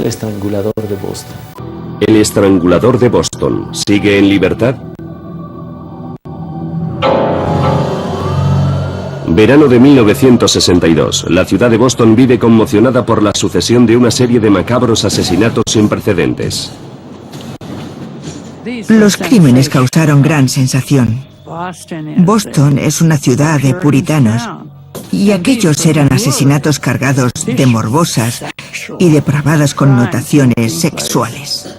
El estrangulador de Boston. El estrangulador de Boston sigue en libertad. Verano de 1962. La ciudad de Boston vive conmocionada por la sucesión de una serie de macabros asesinatos sin precedentes. Los crímenes causaron gran sensación. Boston es una ciudad de puritanos y aquellos eran asesinatos cargados de morbosas y depravadas connotaciones sexuales.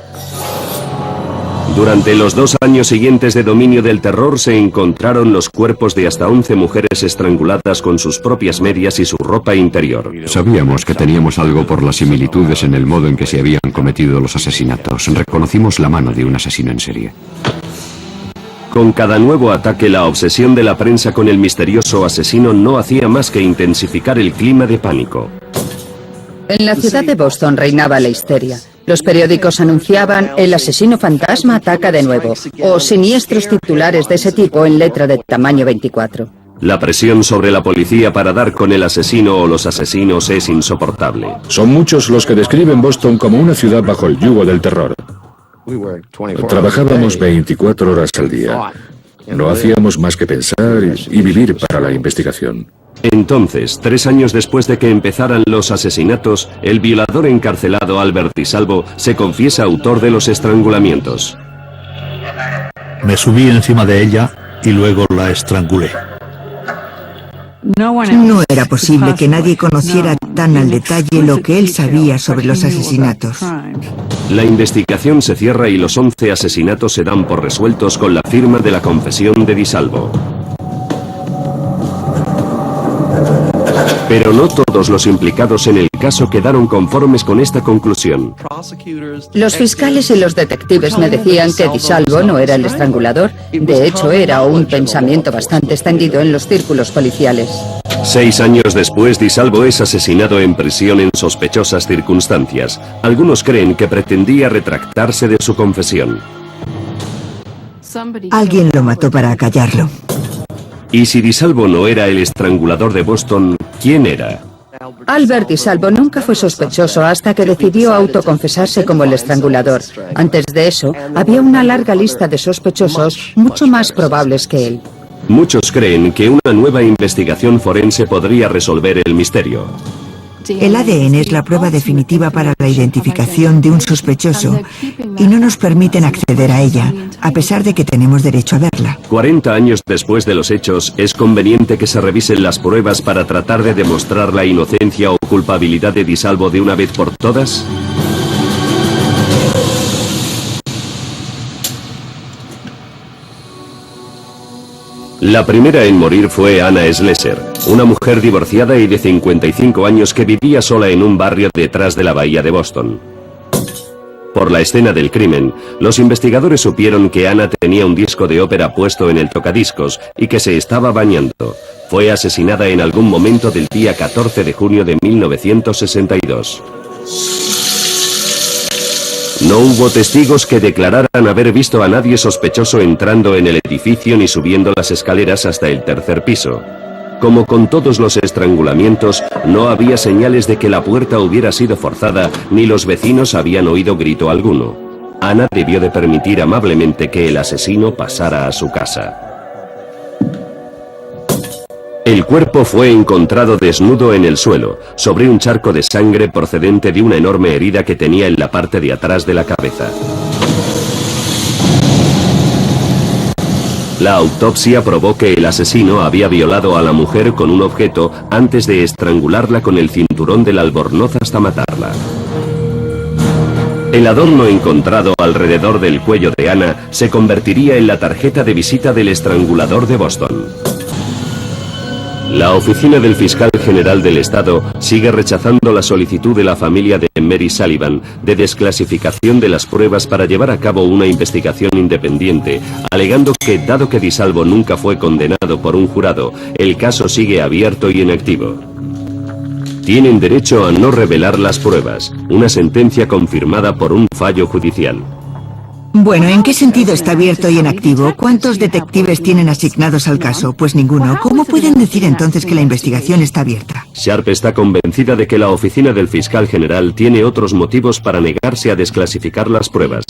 Durante los 2 años siguientes de dominio del terror se encontraron los cuerpos de hasta 11 mujeres estranguladas con sus propias medias y su ropa interior. Sabíamos que teníamos algo por las similitudes en el modo en que se habían cometido los asesinatos. Reconocimos la mano de un asesino en serie. Con cada nuevo ataque, la obsesión de la prensa con el misterioso asesino no hacía más que intensificar el clima de pánico. En la ciudad de Boston reinaba la histeria. Los periódicos anunciaban "El asesino fantasma ataca de nuevo" o siniestros titulares de ese tipo en letra de tamaño 24. La presión sobre la policía para dar con el asesino o los asesinos es insoportable. Son muchos los que describen Boston como una ciudad bajo el yugo del terror. Trabajábamos 24 horas al día. No hacíamos más que pensar y vivir para la investigación. Entonces, 3 años después de que empezaran los asesinatos, el violador encarcelado Albert DiSalvo se confiesa autor de los estrangulamientos. Me subí encima de ella y luego la estrangulé. No era posible que nadie conociera tan al detalle lo que él sabía sobre los asesinatos. La investigación se cierra y los 11 asesinatos se dan por resueltos con la firma de la confesión de DiSalvo. Pero no todos los implicados en el caso quedaron conformes con esta conclusión. Los fiscales y los detectives me decían que DiSalvo no era el estrangulador. De hecho, era un pensamiento bastante extendido en los círculos policiales. 6 años después, DiSalvo es asesinado en prisión en sospechosas circunstancias. Algunos creen que pretendía retractarse de su confesión. Alguien lo mató para acallarlo. Y si DiSalvo no era el estrangulador de Boston, ¿quién era? Albert DiSalvo nunca fue sospechoso hasta que decidió autoconfesarse como el estrangulador. Antes de eso, había una larga lista de sospechosos mucho más probables que él. Muchos creen que una nueva investigación forense podría resolver el misterio. El ADN es la prueba definitiva para la identificación de un sospechoso y no nos permiten acceder a ella, a pesar de que tenemos derecho a verla. 40 años después de los hechos, ¿es conveniente que se revisen las pruebas para tratar de demostrar la inocencia o culpabilidad de DiSalvo de una vez por todas? La primera en morir fue Anna Slesser, una mujer divorciada y de 55 años que vivía sola en un barrio detrás de la bahía de Boston. Por la escena del crimen, los investigadores supieron que Anna tenía un disco de ópera puesto en el tocadiscos y que se estaba bañando. Fue asesinada en algún momento del día 14 de junio de 1962. No hubo testigos que declararan haber visto a nadie sospechoso entrando en el edificio ni subiendo las escaleras hasta el 3er piso. Como con todos los estrangulamientos, no había señales de que la puerta hubiera sido forzada, ni los vecinos habían oído grito alguno. Anna debió de permitir amablemente que el asesino pasara a su casa. El cuerpo fue encontrado desnudo en el suelo, sobre un charco de sangre procedente de una enorme herida que tenía en la parte de atrás de la cabeza. La autopsia probó que el asesino había violado a la mujer con un objeto antes de estrangularla con el cinturón del albornoz hasta matarla. El adorno encontrado alrededor del cuello de Anna se convertiría en la tarjeta de visita del estrangulador de Boston. La oficina del fiscal general del estado sigue rechazando la solicitud de la familia de Mary Sullivan de desclasificación de las pruebas para llevar a cabo una investigación independiente, alegando que, dado que DiSalvo nunca fue condenado por un jurado, el caso sigue abierto y en activo. Tienen derecho a no revelar las pruebas, una sentencia confirmada por un fallo judicial. Bueno, ¿en qué sentido está abierto y en activo? ¿Cuántos detectives tienen asignados al caso? Pues ninguno. ¿Cómo pueden decir entonces que la investigación está abierta? Sharp está convencida de que la oficina del fiscal general tiene otros motivos para negarse a desclasificar las pruebas.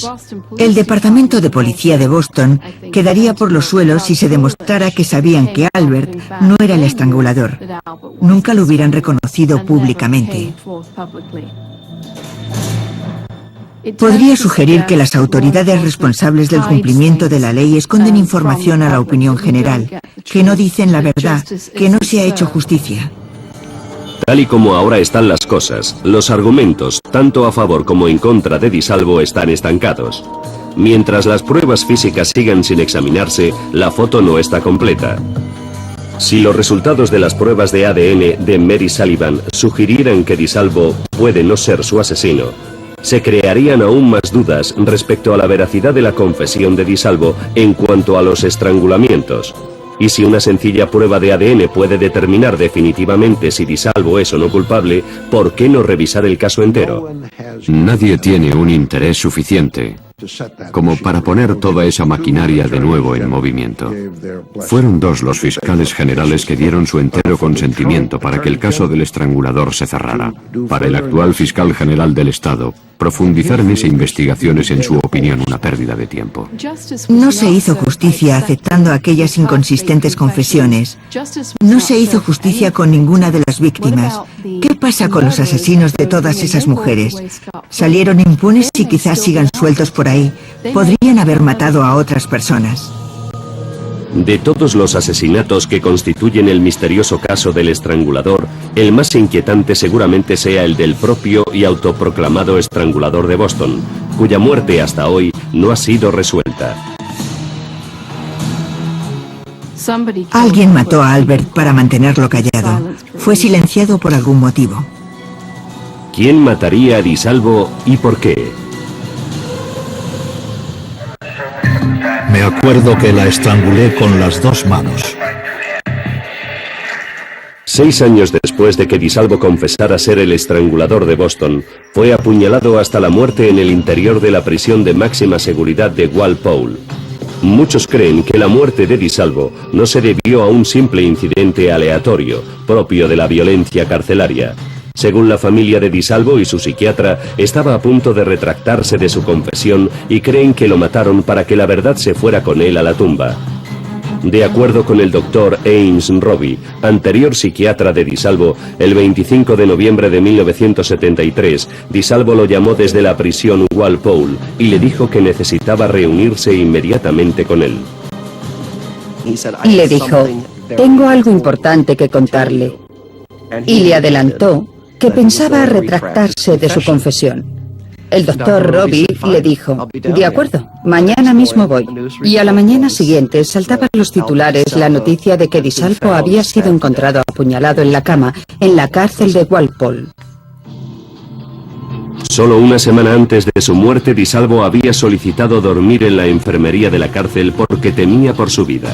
El departamento de policía de Boston quedaría por los suelos si se demostrara que sabían que Albert no era el estrangulador. Nunca lo hubieran reconocido públicamente. Podría sugerir que las autoridades responsables del cumplimiento de la ley esconden información a la opinión general, que no dicen la verdad, que no se ha hecho justicia. Tal y como ahora están las cosas, los argumentos, tanto a favor como en contra de DiSalvo, están estancados. Mientras las pruebas físicas sigan sin examinarse, la foto no está completa. Si los resultados de las pruebas de ADN de Mary Sullivan sugirieran que DiSalvo puede no ser su asesino, se crearían aún más dudas respecto a la veracidad de la confesión de DiSalvo en cuanto a los estrangulamientos. Y si una sencilla prueba de ADN puede determinar definitivamente si DiSalvo es o no culpable, ¿por qué no revisar el caso entero? Nadie tiene un interés suficiente como para poner toda esa maquinaria de nuevo en movimiento. Fueron dos los fiscales generales que dieron su entero consentimiento para que el caso del estrangulador se cerrara. Para el actual fiscal general del Estado, profundizar en esa investigación es, en su opinión, una pérdida de tiempo. No se hizo justicia aceptando aquellas inconsistentes confesiones. No se hizo justicia con ninguna de las víctimas. ¿Qué pasa con los asesinos de todas esas mujeres? ¿Salieron impunes y quizás sigan sueltos por ahí? Podrían haber matado a otras personas. De todos los asesinatos que constituyen el misterioso caso del estrangulador, el más inquietante seguramente sea el del propio y autoproclamado estrangulador de Boston, cuya muerte hasta hoy no ha sido resuelta. Alguien mató a Albert para mantenerlo callado. Fue silenciado por algún motivo. ¿Quién mataría a DiSalvo y por qué? Me acuerdo que la estrangulé con las dos manos. 6 años después de que DiSalvo confesara ser el estrangulador de Boston, fue apuñalado hasta la muerte en el interior de la prisión de máxima seguridad de Walpole. Muchos creen que la muerte de DiSalvo no se debió a un simple incidente aleatorio, propio de la violencia carcelaria. Según la familia de DiSalvo y su psiquiatra, estaba a punto de retractarse de su confesión y creen que lo mataron para que la verdad se fuera con él a la tumba. De acuerdo con el doctor Ames Robbie, anterior psiquiatra de DiSalvo, el 25 de noviembre de 1973, DiSalvo lo llamó desde la prisión Walpole y le dijo que necesitaba reunirse inmediatamente con él. Le dijo, tengo algo importante que contarle. Y le adelantó que pensaba retractarse de su confesión. El doctor Robbie le dijo, de acuerdo, mañana mismo voy. Y a la mañana siguiente saltaba en los titulares la noticia de que DiSalvo había sido encontrado apuñalado en la cama en la cárcel de Walpole. Solo una semana antes de su muerte, DiSalvo había solicitado dormir en la enfermería de la cárcel porque temía por su vida.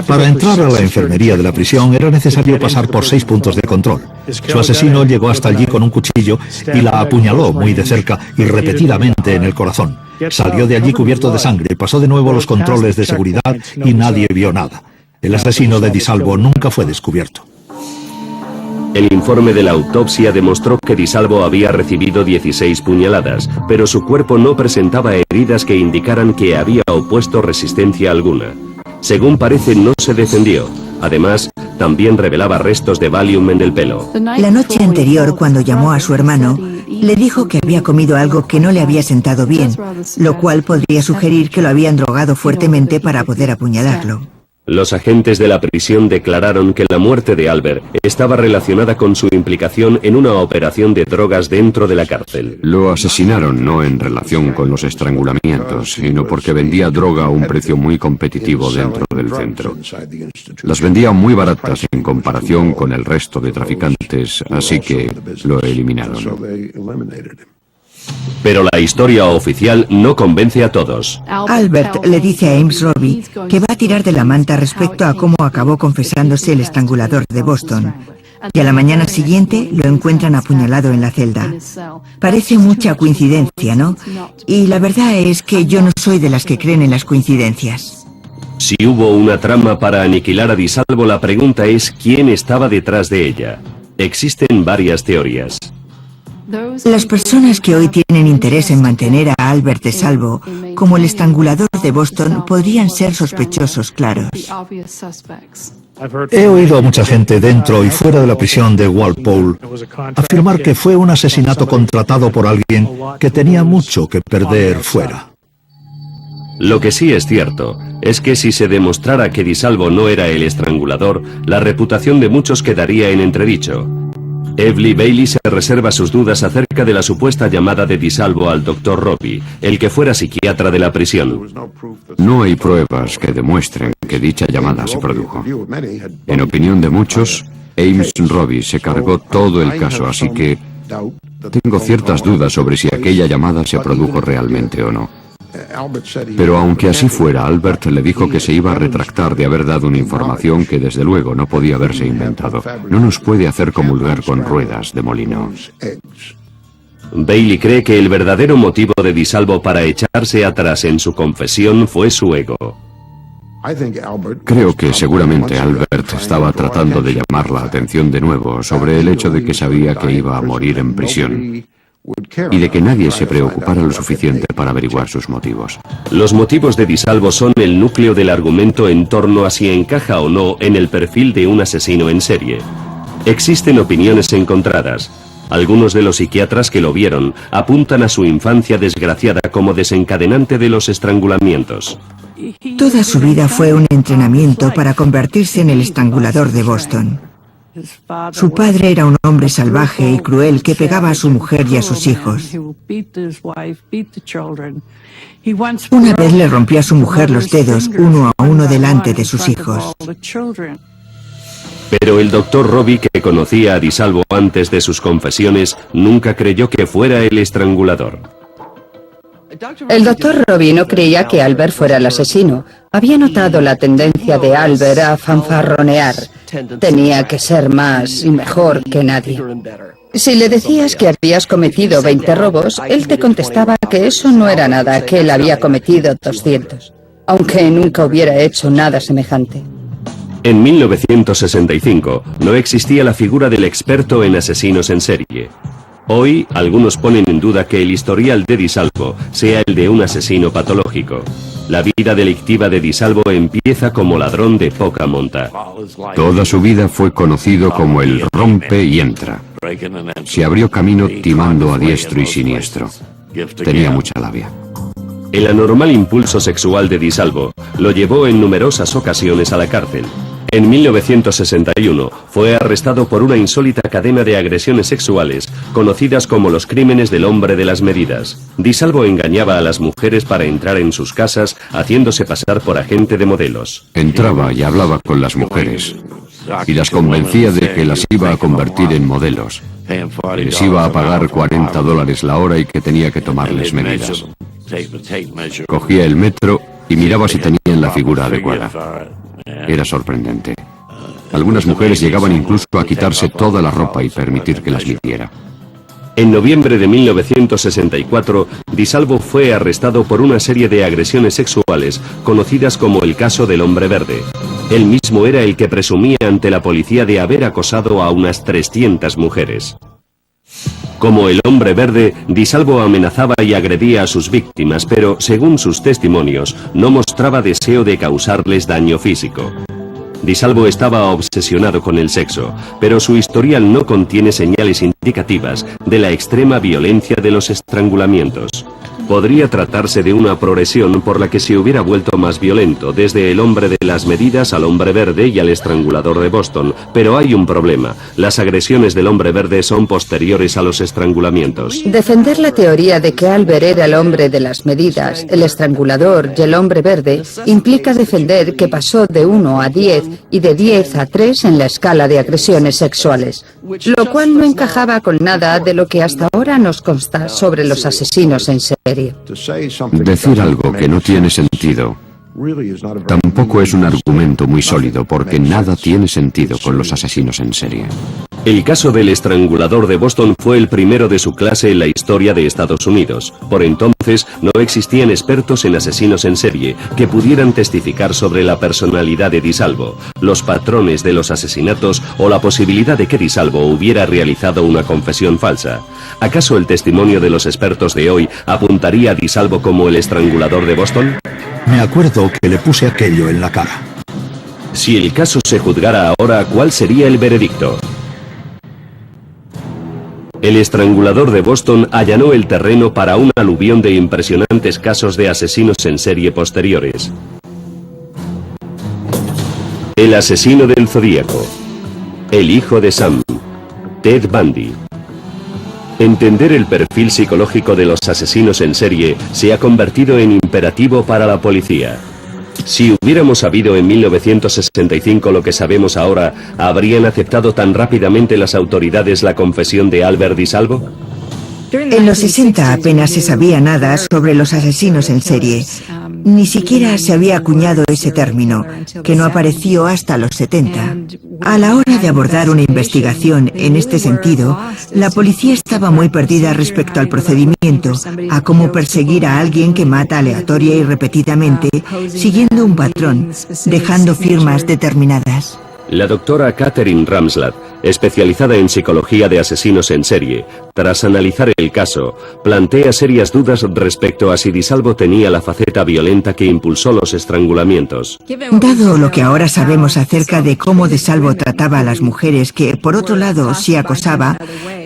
Para entrar a la enfermería de la prisión era necesario pasar por 6 puntos de control. Su asesino llegó hasta allí con un cuchillo y la apuñaló muy de cerca y repetidamente en el corazón. Salió de allí cubierto de sangre, pasó de nuevo los controles de seguridad y nadie vio nada. El asesino de DiSalvo nunca fue descubierto. El informe de la autopsia demostró que DiSalvo había recibido 16 puñaladas, pero su cuerpo no presentaba heridas que indicaran que había opuesto resistencia alguna. Según parece, no se defendió. Además, también revelaba restos de Valium en el pelo. La noche anterior, cuando llamó a su hermano, le dijo que había comido algo que no le había sentado bien, lo cual podría sugerir que lo habían drogado fuertemente para poder apuñalarlo. Los agentes de la prisión declararon que la muerte de Albert estaba relacionada con su implicación en una operación de drogas dentro de la cárcel. Lo asesinaron no en relación con los estrangulamientos, sino porque vendía droga a un precio muy competitivo dentro del centro. Las vendía muy baratas en comparación con el resto de traficantes, así que lo eliminaron. Pero la historia oficial no convence a todos. Albert le dice a Ames Robbie que va a tirar de la manta respecto a cómo acabó confesándose el estrangulador de Boston. Y a la mañana siguiente lo encuentran apuñalado en la celda. Parece mucha coincidencia, ¿no? Y la verdad es que yo no soy de las que creen en las coincidencias. Si hubo una trama para aniquilar a DiSalvo, la pregunta es quién estaba detrás de ella. Existen varias teorías. Las personas que hoy tienen interés en mantener a Albert de salvo, como el estrangulador de Boston, podrían ser sospechosos claros. He oído a mucha gente dentro y fuera de la prisión de Walpole afirmar que fue un asesinato contratado por alguien que tenía mucho que perder fuera. Lo que sí es cierto es que si se demostrara que DiSalvo no era el estrangulador, la reputación de muchos quedaría en entredicho. Evely Bailey se reserva sus dudas acerca de la supuesta llamada de DiSalvo al Dr. Robbie, el que fuera psiquiatra de la prisión. No hay pruebas que demuestren que dicha llamada se produjo. En opinión de muchos, Ames Robbie se cargó todo el caso, así que tengo ciertas dudas sobre si aquella llamada se produjo realmente o no. Pero aunque así fuera, Albert le dijo que se iba a retractar de haber dado una información que desde luego no podía haberse inventado. No nos puede hacer comulgar con ruedas de molino. Bailey cree que el verdadero motivo de DiSalvo para echarse atrás en su confesión fue su ego. Creo que seguramente Albert estaba tratando de llamar la atención de nuevo sobre el hecho de que sabía que iba a morir en prisión y de que nadie se preocupara lo suficiente para averiguar sus motivos. Los motivos de DiSalvo son el núcleo del argumento en torno a si encaja o no en el perfil de un asesino en serie. Existen opiniones encontradas. Algunos de los psiquiatras que lo vieron apuntan a su infancia desgraciada como desencadenante de los estrangulamientos. Toda su vida fue un entrenamiento para convertirse en el estrangulador de Boston. Su padre era un hombre salvaje y cruel que pegaba a su mujer y a sus hijos. Una vez le rompió a su mujer los dedos uno a uno delante de sus hijos. Pero el Dr. Robbie, que conocía a DiSalvo antes de sus confesiones, nunca creyó que fuera el estrangulador. El Dr. Robbie no creía que Albert fuera el asesino. Había notado la tendencia de Albert a fanfarronear. Tenía que ser más y mejor que nadie. Si le decías que habías cometido 20 robos, él te contestaba que eso no era nada, que él había cometido 200, aunque nunca hubiera hecho nada semejante. En 1965 no existía la figura del experto en asesinos en serie. Hoy, algunos ponen en duda que el historial de DiSalvo sea el de un asesino patológico. La vida delictiva de DiSalvo empieza como ladrón de poca monta. Toda su vida fue conocido como el rompe y entra. Se abrió camino timando a diestro y siniestro. Tenía mucha labia. El anormal impulso sexual de DiSalvo lo llevó en numerosas ocasiones a la cárcel. En 1961 fue arrestado por una insólita cadena de agresiones sexuales, conocidas como los crímenes del hombre de las medidas. DiSalvo engañaba a las mujeres para entrar en sus casas, haciéndose pasar por agente de modelos. Entraba y hablaba con las mujeres y las convencía de que las iba a convertir en modelos. Les iba a pagar $40 la hora y que tenía que tomarles medidas. Cogía el metro y miraba si tenían la figura adecuada. Era sorprendente. Algunas mujeres llegaban incluso a quitarse toda la ropa y permitir que las midiera. En noviembre de 1964, DiSalvo fue arrestado por una serie de agresiones sexuales conocidas como el caso del hombre verde. Él mismo era el que presumía ante la policía de haber acosado a unas 300 mujeres. Como el hombre verde, DiSalvo amenazaba y agredía a sus víctimas, pero, según sus testimonios, no mostraba deseo de causarles daño físico. DiSalvo estaba obsesionado con el sexo, pero su historial no contiene señales indicativas de la extrema violencia de los estrangulamientos. Podría tratarse de una progresión por la que se hubiera vuelto más violento, desde el hombre de las medidas al hombre verde y al estrangulador de Boston. Pero hay un problema. Las agresiones del hombre verde son posteriores a los estrangulamientos. Defender la teoría de que Albert era el hombre de las medidas, el estrangulador y el hombre verde implica defender que pasó de 1 a 10 y de 10 a 3 en la escala de agresiones sexuales, lo cual no encajaba con nada de lo que hasta ahora nos consta sobre los asesinos en serie. Decir algo que no tiene sentido tampoco es un argumento muy sólido, porque nada tiene sentido con los asesinos en serie. El caso del estrangulador de Boston fue el primero de su clase en la historia de Estados Unidos. Por entonces no existían expertos en asesinos en serie que pudieran testificar sobre la personalidad de DiSalvo, los patrones de los asesinatos o la posibilidad de que DiSalvo hubiera realizado una confesión falsa. ¿Acaso el testimonio de los expertos de hoy apuntaría a DiSalvo como el estrangulador de Boston? Me acuerdo que le puse aquello en la cara. Si el caso se juzgara ahora, ¿cuál sería el veredicto? El estrangulador de Boston allanó el terreno para un aluvión de impresionantes casos de asesinos en serie posteriores. El asesino del Zodíaco. El hijo de Sam. Ted Bundy. Entender el perfil psicológico de los asesinos en serie se ha convertido en imperativo para la policía. Si hubiéramos sabido en 1965 lo que sabemos ahora, ¿habrían aceptado tan rápidamente las autoridades la confesión de Albert DiSalvo? En los 60 apenas se sabía nada sobre los asesinos en serie. Ni siquiera se había acuñado ese término, que no apareció hasta los 70. A la hora de abordar una investigación en este sentido, la policía estaba muy perdida respecto al procedimiento, a cómo perseguir a alguien que mata aleatoria y repetidamente, siguiendo un patrón, dejando firmas determinadas. La doctora Catherine Ramslat, especializada en psicología de asesinos en serie, tras analizar el caso, plantea serias dudas respecto a si DiSalvo tenía la faceta violenta que impulsó los estrangulamientos. Dado lo que ahora sabemos acerca de cómo DiSalvo trataba a las mujeres que, por otro lado, sí acosaba,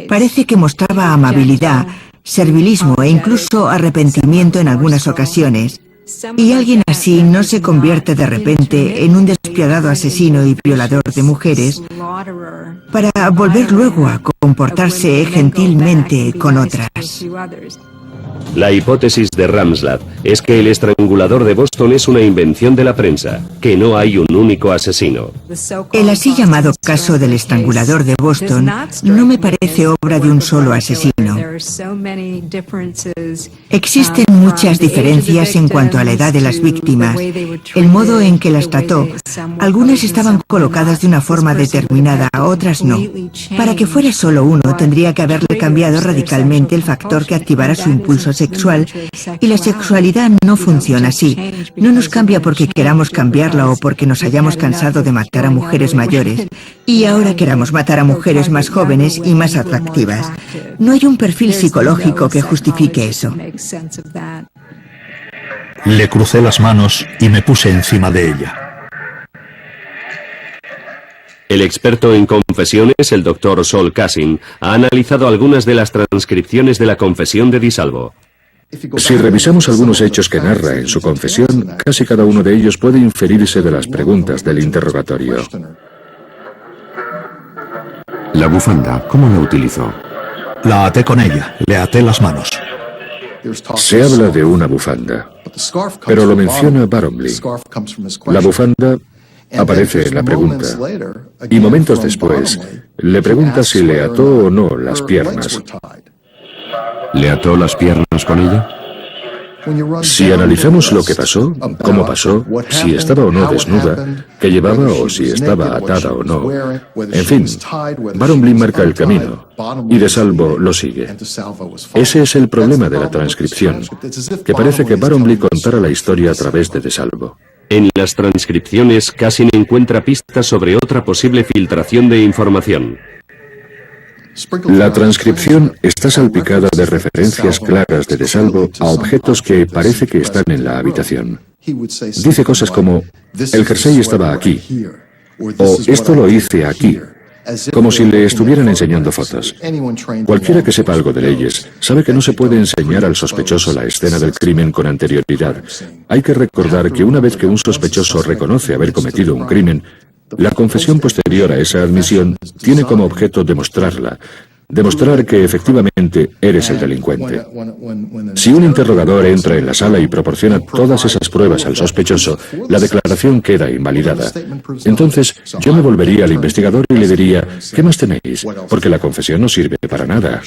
parece que mostraba amabilidad, servilismo e incluso arrepentimiento en algunas ocasiones. Y alguien así no se convierte de repente en un despiadado asesino y violador de mujeres para volver luego a comportarse gentilmente con otras. La hipótesis de Ramslat es que el estrangulador de Boston es una invención de la prensa, que no hay un único asesino. El así llamado caso del estrangulador de Boston no me parece obra de un solo asesino. Existen muchas diferencias en cuanto a la edad de las víctimas, el modo en que las trató. Algunas estaban colocadas de una forma determinada, otras no. Para que fuera solo uno, tendría que haberle cambiado radicalmente el factor que activara su impulso sexual, y la sexualidad no funciona así. No nos cambia porque queramos cambiarla o porque nos hayamos cansado de matar a mujeres mayores y ahora queramos matar a mujeres más jóvenes y más atractivas. No hay un perfil psicológico que justifique eso. Le crucé las manos y me puse encima de ella. El experto en confesiones, el Dr. Sol Cassin, ha analizado algunas de las transcripciones de la confesión de DiSalvo. Si revisamos algunos hechos que narra en su confesión, casi cada uno de ellos puede inferirse de las preguntas del interrogatorio. La bufanda, ¿cómo la utilizó? La até con ella, le até las manos. Se habla de una bufanda, pero lo menciona Barombley. La bufanda aparece en la pregunta, y momentos después le pregunta si le ató o no las piernas. ¿Le ató las piernas con ella? Si analizamos lo que pasó, cómo pasó, si estaba o no desnuda, qué llevaba o si estaba atada o no, en fin, Barombley marca el camino y DiSalvo lo sigue. Ese es el problema de la transcripción, que parece que Barombley contara la historia a través de DiSalvo. En las transcripciones casi encuentra pistas sobre otra posible filtración de información. La transcripción está salpicada de referencias claras de DiSalvo a objetos que parece que están en la habitación. Dice cosas como, el jersey estaba aquí, o esto lo hice aquí, como si le estuvieran enseñando fotos. Cualquiera que sepa algo de leyes sabe que no se puede enseñar al sospechoso la escena del crimen con anterioridad. Hay que recordar que una vez que un sospechoso reconoce haber cometido un crimen, la confesión posterior a esa admisión tiene como objeto demostrarla. Demostrar que efectivamente eres el delincuente. Si un interrogador entra en la sala y proporciona todas esas pruebas al sospechoso, la declaración queda invalidada. Entonces, yo me volvería al investigador y le diría, ¿qué más tenéis? Porque la confesión no sirve para nada.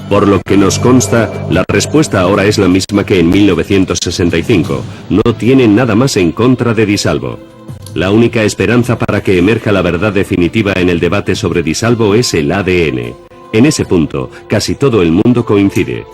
Por lo que nos consta, la respuesta ahora es la misma que en 1965. No tienen nada más en contra de Di Salvo. La única esperanza para que emerja la verdad definitiva en el debate sobre Di Salvo es el ADN. En ese punto, casi todo el mundo coincide.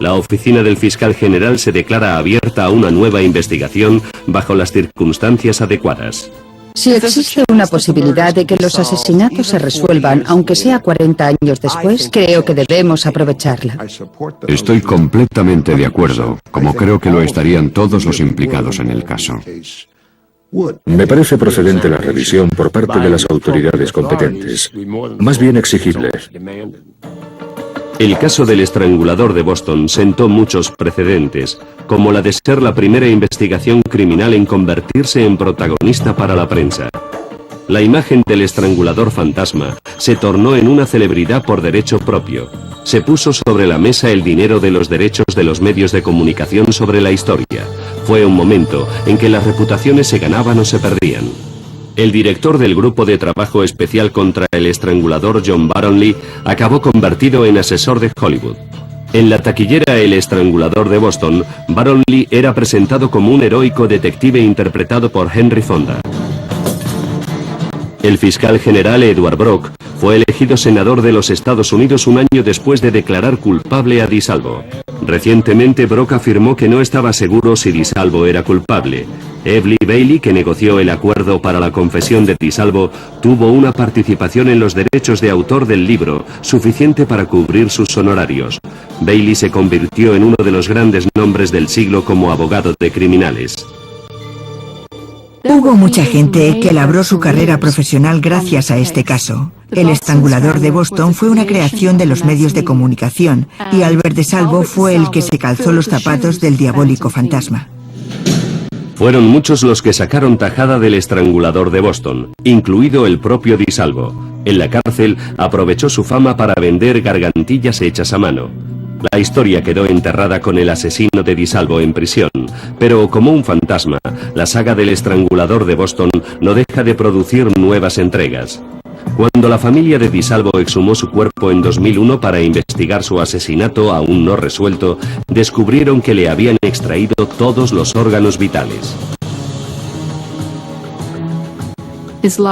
La oficina del fiscal general se declara abierta a una nueva investigación bajo las circunstancias adecuadas. Si existe una posibilidad de que los asesinatos se resuelvan, aunque sea 40 años después, creo que debemos aprovecharla. Estoy completamente de acuerdo, como creo que lo estarían todos los implicados en el caso. Me parece procedente la revisión por parte de las autoridades competentes, más bien exigible. El caso del estrangulador de Boston sentó muchos precedentes, como la de ser la primera investigación criminal en convertirse en protagonista para la prensa. La imagen del estrangulador fantasma se tornó en una celebridad por derecho propio. Se puso sobre la mesa el dinero de los derechos de los medios de comunicación sobre la historia. Fue un momento en que las reputaciones se ganaban o se perdían. El director del grupo de trabajo especial contra el estrangulador, John Baron Lee, acabó convertido en asesor de Hollywood. En la taquillera El estrangulador de Boston, Baron Lee era presentado como un heroico detective interpretado por Henry Fonda. El fiscal general Edward Brooke fue elegido senador de los Estados Unidos un año después de declarar culpable a Di Salvo. Recientemente Brooke afirmó que no estaba seguro si Di Salvo era culpable. Evelyn Bailey, que negoció el acuerdo para la confesión de Di Salvo, tuvo una participación en los derechos de autor del libro, suficiente para cubrir sus honorarios. Bailey se convirtió en uno de los grandes nombres del siglo como abogado de criminales. Hubo mucha gente que labró su carrera profesional gracias a este caso. El estrangulador de Boston fue una creación de los medios de comunicación y Albert Di Salvo fue el que se calzó los zapatos del diabólico fantasma. Fueron muchos los que sacaron tajada del estrangulador de Boston, incluido el propio Di Salvo. En la cárcel aprovechó su fama para vender gargantillas hechas a mano. La historia quedó enterrada con el asesino de Di Salvo en prisión, pero como un fantasma, la saga del estrangulador de Boston no deja de producir nuevas entregas. Cuando la familia de Di Salvo exhumó su cuerpo en 2001 para investigar su asesinato aún no resuelto, descubrieron que le habían extraído todos los órganos vitales.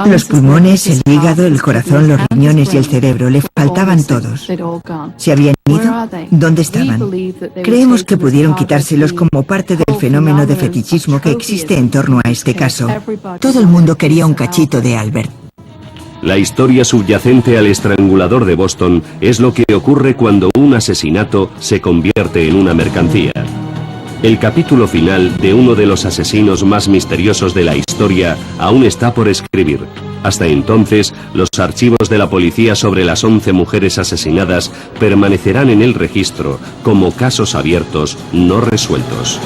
Los pulmones, el hígado, el corazón, los riñones y el cerebro le faltaban todos. ¿Se habían ido? ¿Dónde estaban? Creemos que pudieron quitárselos como parte del fenómeno de fetichismo que existe en torno a este caso. Todo el mundo quería un cachito de Albert. La historia subyacente al estrangulador de Boston es lo que ocurre cuando un asesinato se convierte en una mercancía. El capítulo final de uno de los asesinos más misteriosos de la historia aún está por escribir. Hasta entonces, los archivos de la policía sobre las 11 mujeres asesinadas permanecerán en el registro como casos abiertos no resueltos.